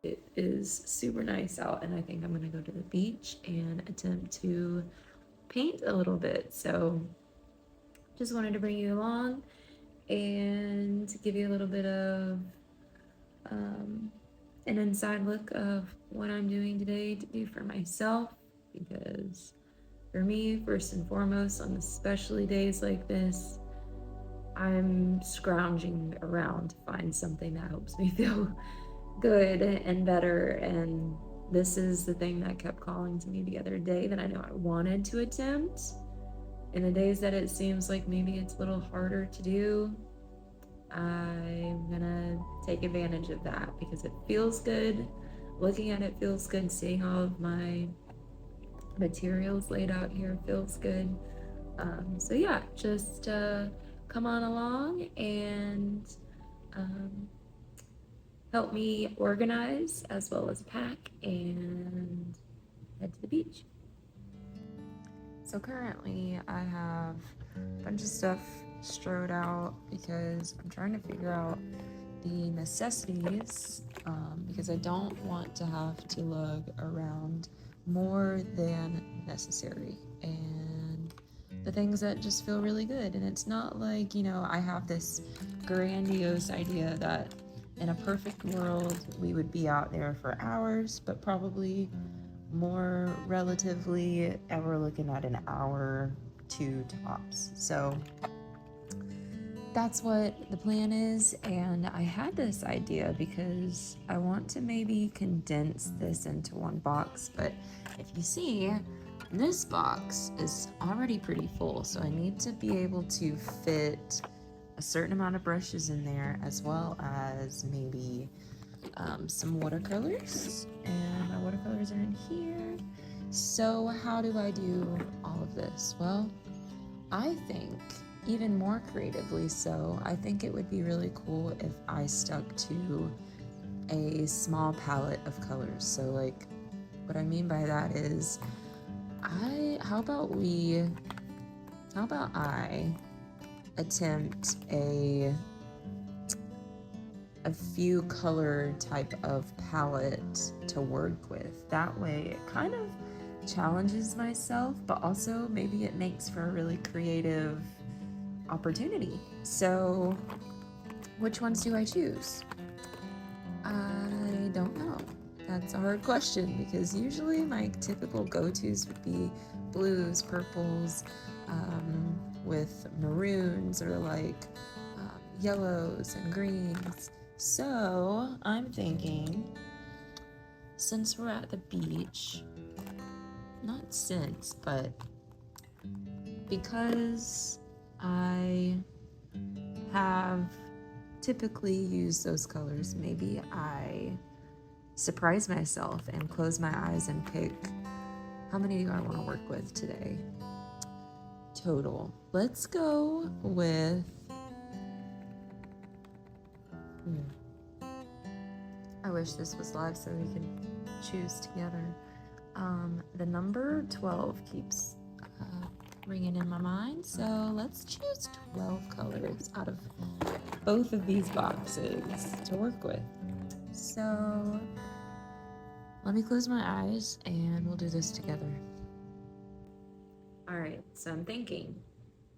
It is super nice out, and I think I'm gonna go to the beach and attempt to paint a little bit. So just wanted to bring you along and give you a little bit of um, an inside look of what I'm doing today to do for myself. Because for me, first and foremost, on especially days like this, I'm scrounging around to find something that helps me feel good and better. And this is the thing that kept calling to me the other day that I know I wanted to attempt. In the days that it seems like maybe it's a little harder to do, I'm gonna take advantage of that because it feels good. Looking at it feels good. Seeing all of my materials laid out here feels good. So yeah, just come on along and um, help me organize as well as pack and head to the beach. So currently I have a bunch of stuff strode out because I'm trying to figure out the necessities because I don't want to have to lug around more than necessary and the things that just feel really good. And it's not like, I have this grandiose idea that in a perfect world we would be out there for hours, but probably more relatively we're looking at an hour, two tops. So that's what the plan is. And I had this idea because I want to maybe condense this into one box, but if you see, this box is already pretty full, so I need to be able to fit a certain amount of brushes in there, as well as maybe some watercolors, and my watercolors are in here. So how do I do all of this? Well, I think even more creatively so, I think it would be really cool if I stuck to a small palette of colors. So like what I mean by that is how about I attempt a few color type of palette to work with. That way it kind of challenges myself, but also maybe it makes for a really creative opportunity. So which ones do I choose? I don't know. That's a hard question because usually my typical go-tos would be blues, purples, with maroons, or like yellows and greens. So I'm thinking, since we're at the beach, not since, but because I have typically used those colors, maybe I surprise myself and close my eyes and pick how many do I want to work with today. Total. Let's go with I wish this was live so we could choose together. The number 12 keeps ringing in my mind, so let's choose 12 colors out of both of these boxes to work with. So let me close my eyes and we'll do this together. All right, so I'm thinking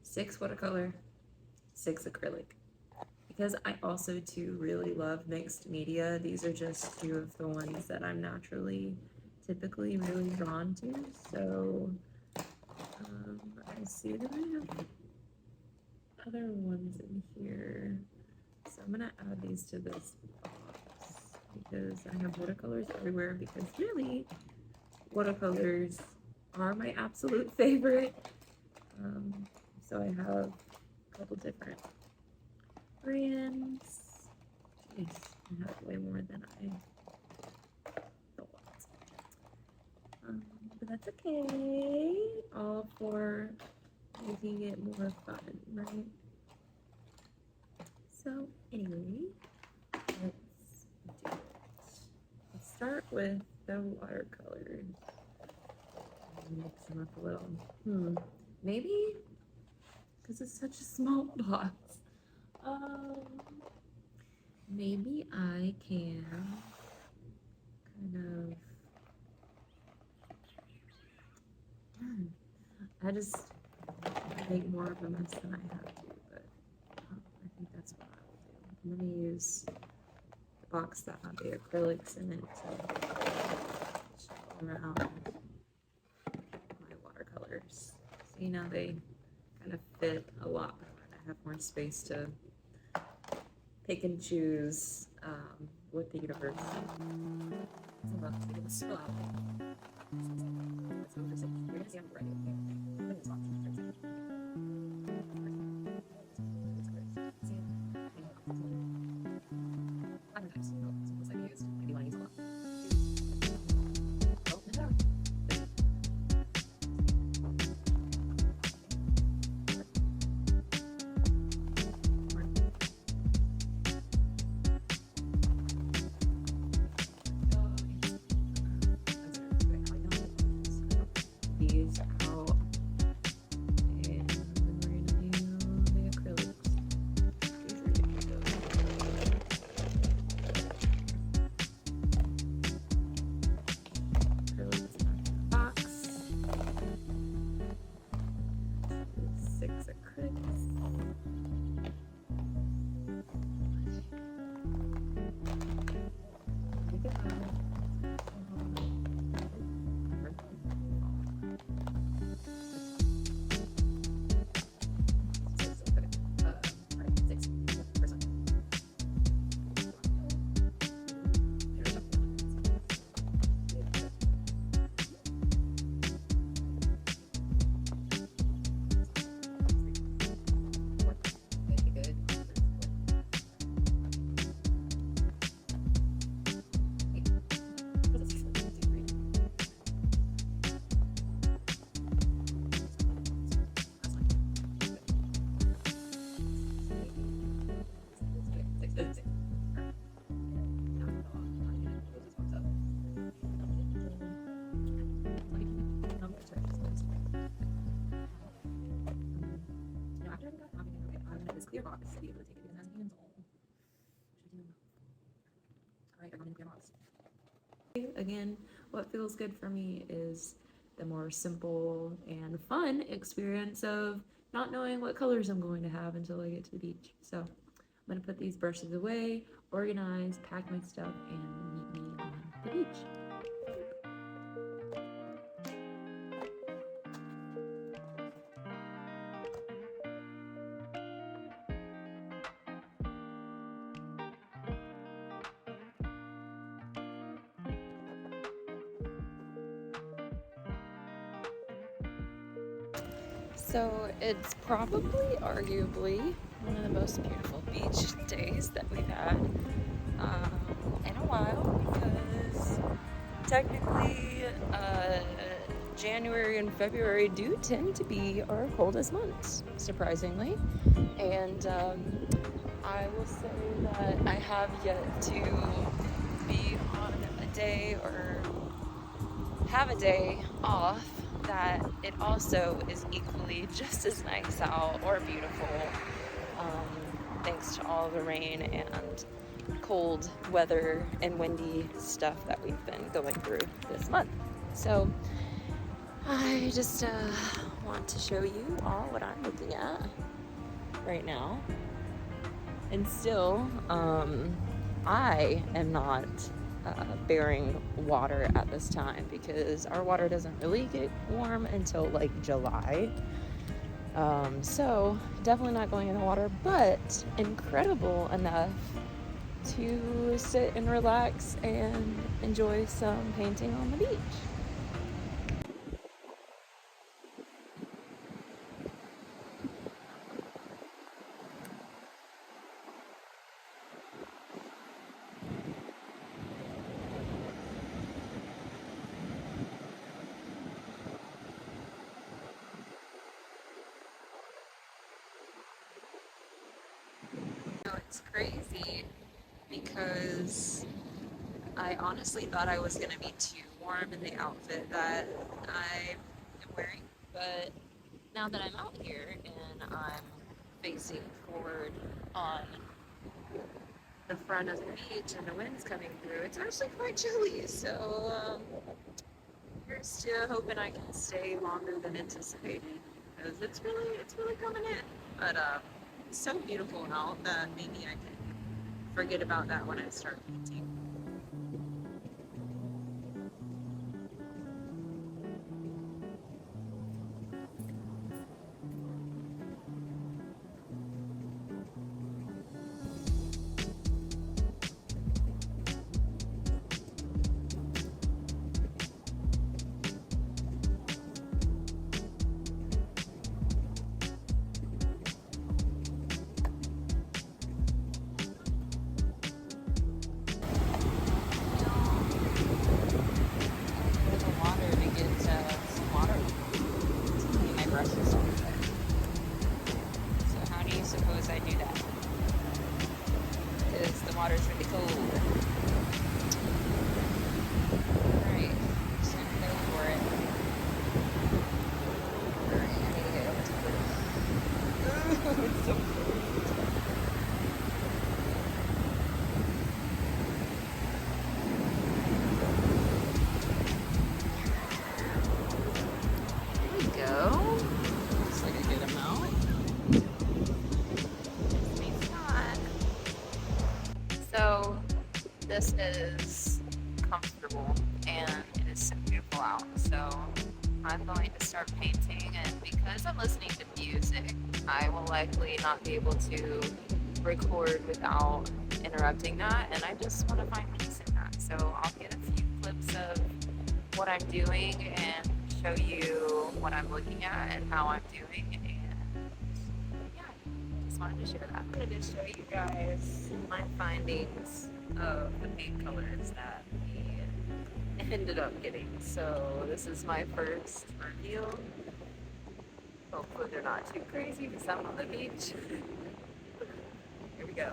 6 watercolor, 6 acrylic. Because I also too really love mixed media, these are just 2 of the ones that I'm naturally typically really drawn to. So I see that I have other ones in here. So I'm gonna add these to this box because I have watercolors everywhere, because really watercolors are my absolute favorite. So I have a couple different brands. Jeez, I have way more than I thought. But that's okay. All for making it more fun, right? So anyway, let's do it. Let's start with the watercolors. Mix them up a little. Maybe because it's such a small box. Maybe I can I just make more of a mess than I have to, but I think that's what I will do. I'm going to use the box that had the acrylics in it to show around my watercolors. So, you know, they kind of fit a lot more, and I have more space to pick and choose with the universe. So about to take this out. Let's go for 6. You're gonna see I'm ready, okay? I'm gonna swap to 6. I'm gonna use. Oh, looks like you used. Maybe you want to use a lot. Oh, no. These out, and then we're gonna do the acrylics. These are gonna be those. Acrylics back in the box. 6 acrylics. Look at that. Clear box to be able to take it because it has hands on. Alright, I'm in clear box. Again, what feels good for me is the more simple and fun experience of not knowing what colors I'm going to have until I get to the beach. So I'm going to put these brushes away, organize, pack my stuff, and meet me on the beach. So it's probably, arguably, one of the most beautiful beach days that we've had in a while, because technically January and February do tend to be our coldest months, surprisingly. And I will say that I have yet to be on a day or have a day off that it also is equally just as nice out or beautiful, thanks to all the rain and cold weather and windy stuff that we've been going through this month. So I just want to show you all what I'm looking at right now. And still, I am not bearing water at this time because our water doesn't really get warm until like July. So definitely not going in the water, but incredible enough to sit and relax and enjoy some painting on the beach. It's crazy because I honestly thought I was gonna be too warm in the outfit that I am wearing, but now that I'm out here and I'm facing forward on the front of the beach and the wind's coming through, it's actually quite chilly. So here Here's to hoping I can stay longer than anticipated, because it's really coming in. But it's so beautiful out that maybe I can forget about that when I start painting. I do that because the water's really cold. Alright, just gonna go for it. Alright, I need to get over to the Ooh, it's so cold. There we go. Looks like a good amount. So this is comfortable and it is so beautiful out. So I'm going to start painting, and because I'm listening to music, I will likely not be able to record without interrupting that, and I just want to find peace in that. So I'll get a few clips of what I'm doing and show you what I'm looking at and how I'm doing, and yeah, just wanted to share that. I'm going to just show you guys my findings of the paint colors that we ended up getting. So this is my first reveal. Hopefully they're not too crazy because I'm on the beach. Here we go.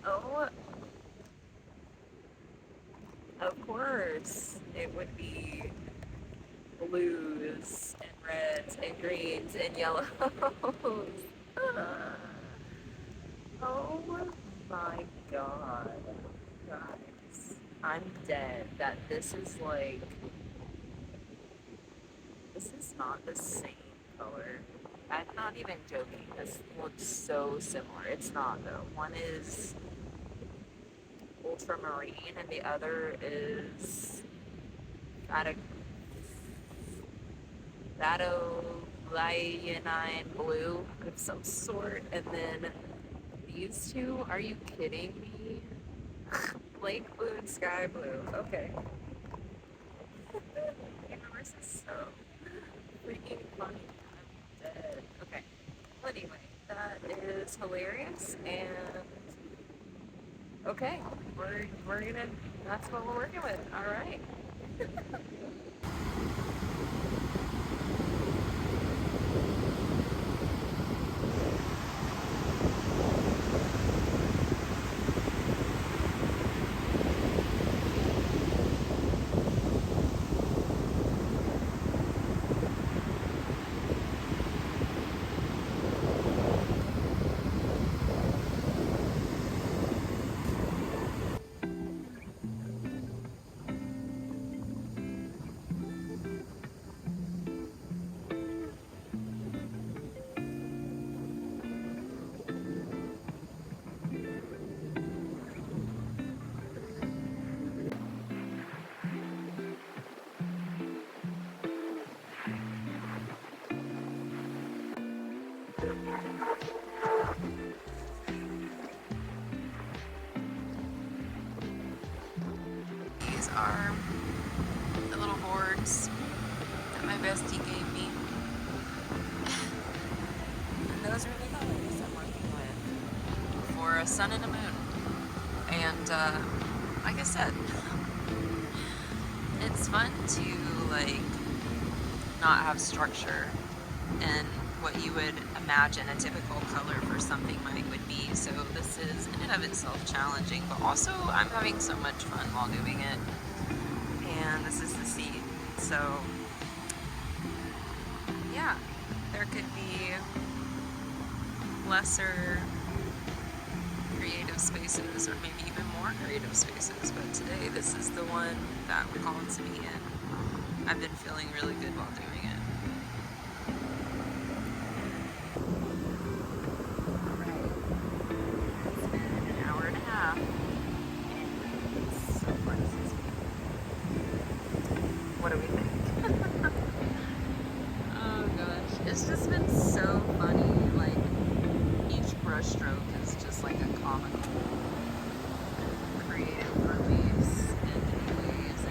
Oh, of course it would be blues and reds and greens and yellows. Oh my god, guys, I'm dead that this is not the same color. I'm not even joking, this looks so similar. It's not though. One is ultramarine and the other is Vadolionine blue of some sort, and then these two, are you kidding me? Lake blue and sky blue. Okay. The universe is so freaking funny. I'm dead. Okay. Well, anyway, that is hilarious, and okay, we're gonna. That's what we're working with. All right. These are the little boards that my bestie gave me. And those are the colors I'm working with for a sun and a moon. And like I said, it's fun to like not have structure and what you would imagine a typical color for something would be. So this is in and of itself challenging, but also I'm having so much fun while doing it. And this is the scene. So yeah, there could be lesser creative spaces or maybe even more creative spaces, but today this is the one that we're called to be in. I've been feeling really good while doing it. Alright, it's been an hour and a half, and so far this is what do we think? Oh gosh, it's just been so funny. Like each brush stroke is just like a comical, creative release in many ways.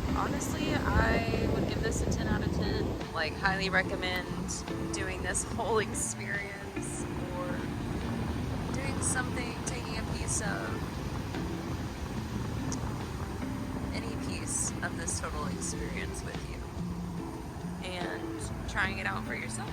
And honestly, I would give this a 10 out of 10. Like, highly recommend doing this whole experience or doing something, taking a piece of any piece of this total experience with you and trying it out for yourself.